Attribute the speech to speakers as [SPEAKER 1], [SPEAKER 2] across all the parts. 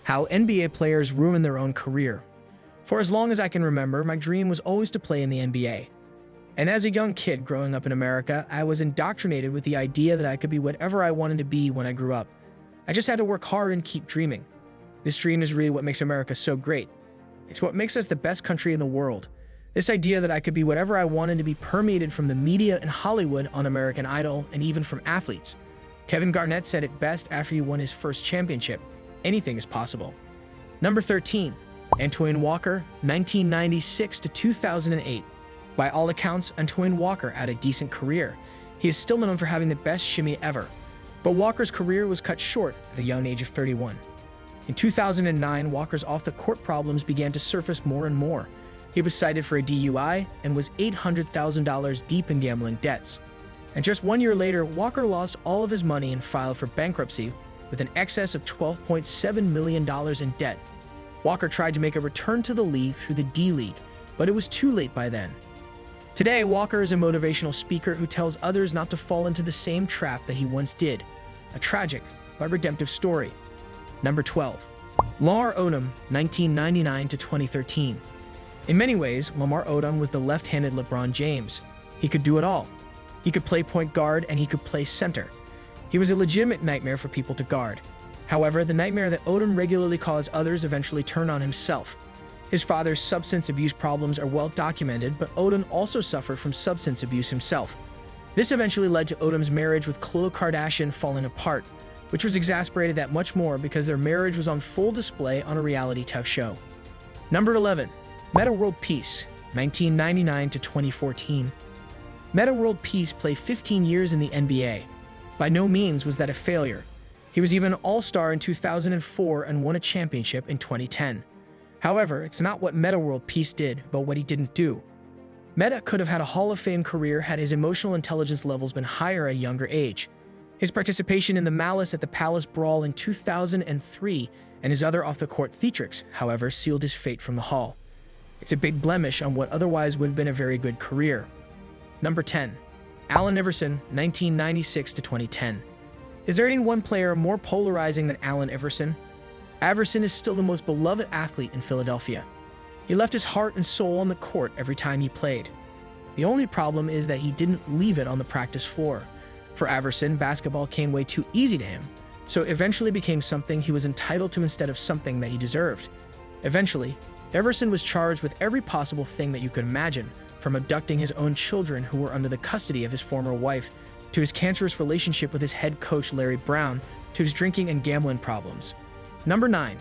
[SPEAKER 1] How NBA players ruin their own career. For as long as I can remember, my dream was always to play in the NBA. And as a young kid growing up in America, I was indoctrinated with the idea that I could be whatever I wanted to be when I grew up. I just had to work hard and keep dreaming. This dream is really what makes America so great. It's what makes us the best country in the world. This idea that I could be whatever I wanted to be permeated from the media and Hollywood on American Idol and even from athletes. Kevin Garnett said it best after he won his first championship: anything is possible. Number 13. Antoine Walker, 1996 to 2008. By all accounts, Antoine Walker had a decent career. He is still known for having the best shimmy ever. But Walker's career was cut short at the young age of 31. In 2009, Walker's off-the-court problems began to surface more and more. He was cited for a DUI and was $800,000 deep in gambling debts. And just 1 year later, Walker lost all of his money and filed for bankruptcy with an excess of $12.7 million in debt. Walker tried to make a return to the league through the D-League, but it was too late by then. Today, Walker is a motivational speaker who tells others not to fall into the same trap that he once did. A tragic but redemptive story. Number 12. Lamar Odom, 1999 to 2013. In many ways, Lamar Odom was the left-handed LeBron James. He could do it all. He could play point guard and he could play center. He was a legitimate nightmare for people to guard. However, the nightmare that Odom regularly caused others eventually turned on himself. His father's substance abuse problems are well documented, but Odom also suffered from substance abuse himself. This eventually led to Odom's marriage with Khloe Kardashian falling apart, which was exasperated that much more because their marriage was on full display on a reality TV show. Number 11. Metta World Peace, 1999 to 2014. Metta World Peace played 15 years in the NBA. By no means was that a failure. He was even an all-star in 2004 and won a championship in 2010. However, it's not what Metta World Peace did, but what he didn't do. Metta could have had a Hall of Fame career had his emotional intelligence levels been higher at a younger age. His participation in the Malice at the Palace brawl in 2003 and his other off-the-court theatrics, however, sealed his fate from the Hall. It's a big blemish on what otherwise would have been a very good career. Number 10. Allen Iverson, 1996 to 2010. Is there any one player more polarizing than Allen Iverson? Iverson is still the most beloved athlete in Philadelphia. He left his heart and soul on the court every time he played. The only problem is that he didn't leave it on the practice floor. For Iverson, basketball came way too easy to him, so it eventually became something he was entitled to instead of something that he deserved. Eventually, Iverson was charged with every possible thing that you could imagine, from abducting his own children who were under the custody of his former wife, to his cancerous relationship with his head coach Larry Brown, to his drinking and gambling problems. Number 9.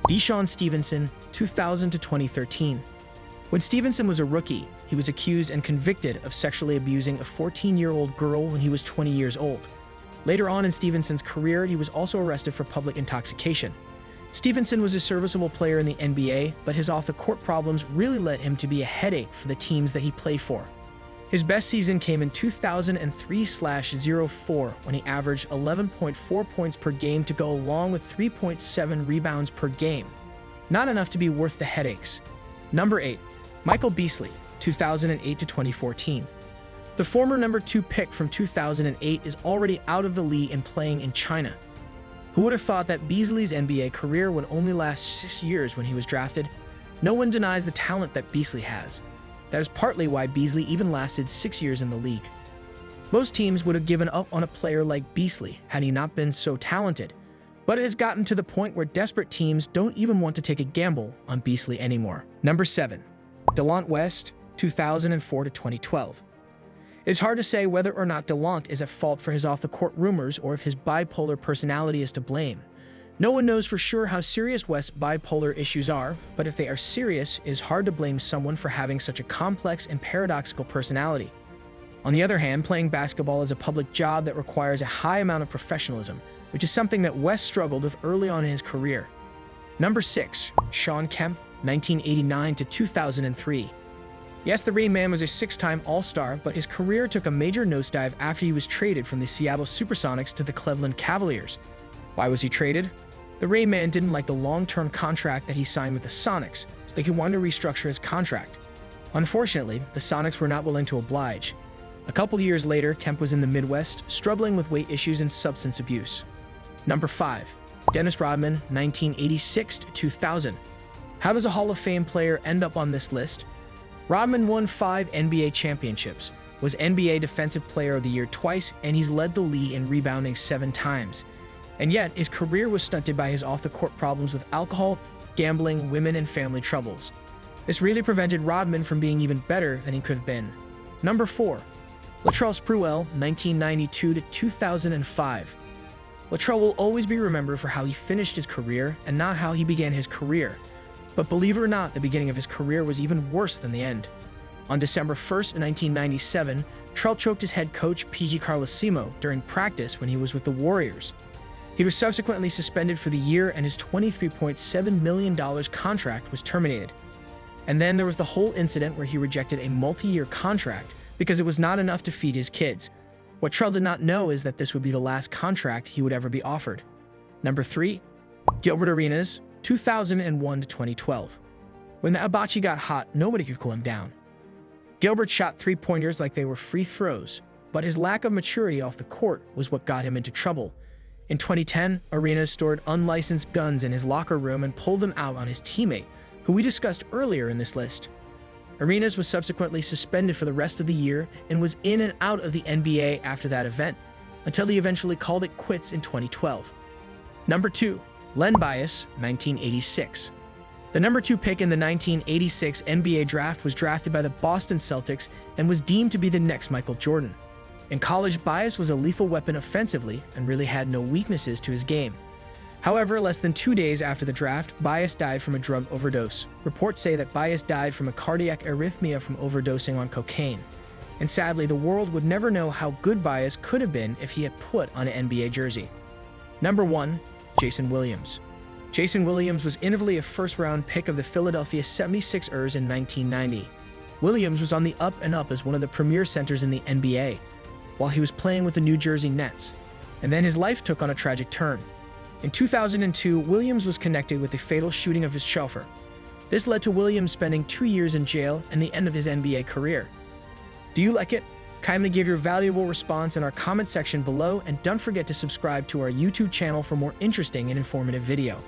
[SPEAKER 1] DeShawn Stevenson, 2000 to 2013. When Stevenson was a rookie, he was accused and convicted of sexually abusing a 14-year-old girl when he was 20 years old. Later on in Stevenson's career, he was also arrested for public intoxication. Stevenson was a serviceable player in the NBA, but his off-the-court problems really led him to be a headache for the teams that he played for. His best season came in 2003/04 when he averaged 11.4 points per game to go along with 3.7 rebounds per game. Not enough to be worth the headaches. Number 8. Michael Beasley, 2008 to 2014. The former number 2 pick from 2008 is already out of the league and playing in China. Who would have thought that Beasley's NBA career would only last 6 years when he was drafted? No one denies the talent that Beasley has. That is partly why Beasley even lasted 6 years in the league. Most teams would have given up on a player like Beasley had he not been so talented, but it has gotten to the point where desperate teams don't even want to take a gamble on Beasley anymore. Number 7. Delonte West, 2004 to 2012. It's hard to say whether or not Delonte is at fault for his off-the-court rumors or if his bipolar personality is to blame. No one knows for sure how serious West's bipolar issues are, but if they are serious, it is hard to blame someone for having such a complex and paradoxical personality. On the other hand, playing basketball is a public job that requires a high amount of professionalism, which is something that West struggled with early on in his career. Number 6. Shawn Kemp, 1989 to 2003. Yes, the Rain Man was a 6-time All-Star, but his career took a major nosedive after he was traded from the Seattle Supersonics to the Cleveland Cavaliers. Why was he traded? The Rain Man didn't like the long-term contract that he signed with the Sonics, so he wanted to restructure his contract. Unfortunately, the Sonics were not willing to oblige. A couple years later, Kemp was in the Midwest, struggling with weight issues and substance abuse. Number 5. Dennis Rodman, 1986 to 2000. How does a Hall of Fame player end up on this list? Rodman won 5 NBA championships, was NBA Defensive Player of the Year twice, and he's led the league in rebounding 7 times. And yet, his career was stunted by his off-the-court problems with alcohol, gambling, women, and family troubles. This really prevented Rodman from being even better than he could have been. Number 4. Latrell Sprewell, 1992 to 2005. Latrell will always be remembered for how he finished his career and not how he began his career. But believe it or not, the beginning of his career was even worse than the end. On December 1st, 1997, Latrell choked his head coach P.G. Carlesimo during practice when he was with the Warriors. He was subsequently suspended for the year, and his $23.7 million contract was terminated. And then there was the whole incident where he rejected a multi-year contract because it was not enough to feed his kids. What Latrell did not know is that this would be the last contract he would ever be offered. Number 3. Gilbert Arenas, 2001 to 2012. When the hibachi got hot, nobody could cool him down. Gilbert shot 3-pointers like they were free throws, but his lack of maturity off the court was what got him into trouble. In 2010, Arenas stored unlicensed guns in his locker room and pulled them out on his teammate, who we discussed earlier in this list. Arenas was subsequently suspended for the rest of the year and was in and out of the NBA after that event, until he eventually called it quits in 2012. Number 2. Len Bias, 1986. The number 2 pick in the 1986 NBA draft was drafted by the Boston Celtics and was deemed to be the next Michael Jordan. In college, Bias was a lethal weapon offensively and really had no weaknesses to his game. However, less than 2 days after the draft, Bias died from a drug overdose. Reports say that Bias died from a cardiac arrhythmia from overdosing on cocaine. And sadly, the world would never know how good Bias could have been if he had put on an NBA jersey. Number 1. Jason Williams. Jason Williams was inevitably a first-round pick of the Philadelphia 76ers in 1990. Williams was on the up and up as one of the premier centers in the NBA, while he was playing with the New Jersey Nets, and then his life took on a tragic turn. In 2002, Williams was connected with the fatal shooting of his chauffeur. This led to Williams spending 2 years in jail and the end of his NBA career. Do you like it? Kindly give your valuable response in our comment section below, and don't forget to subscribe to our YouTube channel for more interesting and informative video.